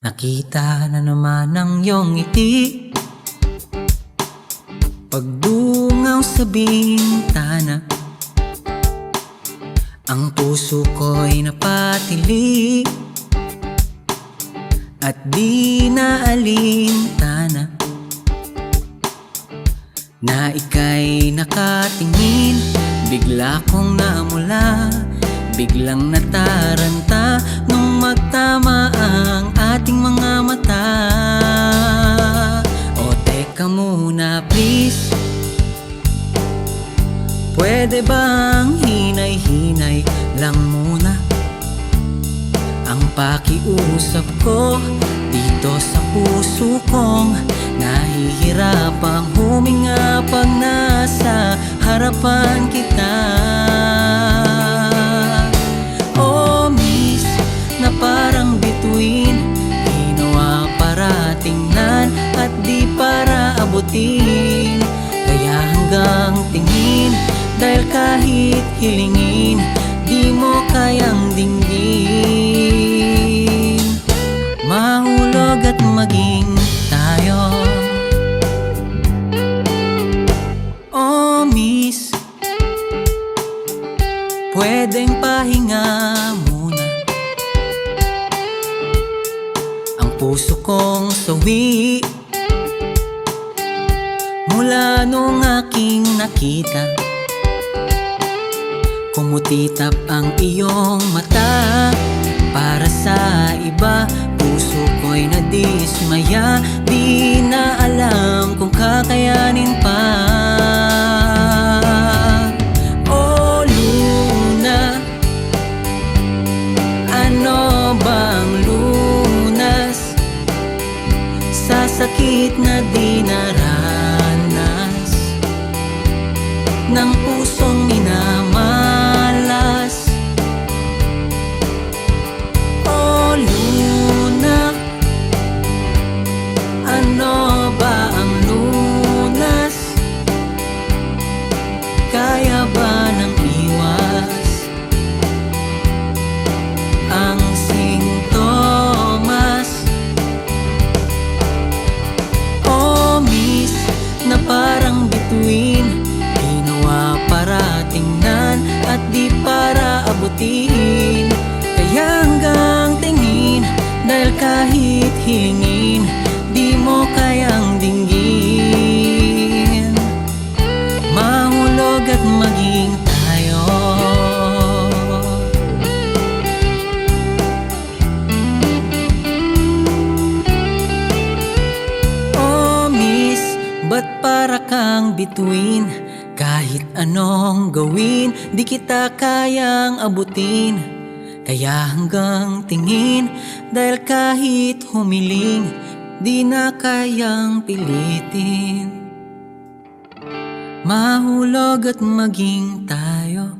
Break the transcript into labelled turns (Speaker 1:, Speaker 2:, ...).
Speaker 1: Nakita na naman ang iyong ngiti, pagdungaw sa bintana. Ang puso ko'y napatili at di naalintana na ika'y nakatingin. Bigla kong namula, biglang nataranta nung magtama ang ating mga mata. O teka muna please, pwede bang hinay-hinay lang muna ang pakiusap ko dito sa puso kong nahihirapang huminga pag nasa harapan kita. Oh miss, na parang bituin, ginawa para tingnan at di para abutin. Kaya hanggang tingin, dahil kahit hilingin, di mo kayang dinggin. Mahulog at maging tayo. Oh miss, pwedeng pahinga muna ang puso kong sawi mula nung aking nakita. Kumutitap ang iyong mata, para sa iba puso ko'y nadismaya. Di na alam kung kakayanin pa. Oh Luna, ano bang lunas sa sakit na dinaranas ng pusong minamalas? Oh Luna, ano ba ang lunas? Kaya ba nang iwas ang sintomas? Oh miss, na parang bituin, ginawa para tingnan at di para abutin. Kaya hanggang tingin, dahil kahit hilingin, di mo kayang dinggin. Mahulog at maging tayo. Oh miss, ba't para kang bituin? Kahit anong gawin, di kita kayang abutin. Kaya hanggang tingin, dahil kahit humiling, di na kayang pilitin. Mahulog at maging tayo.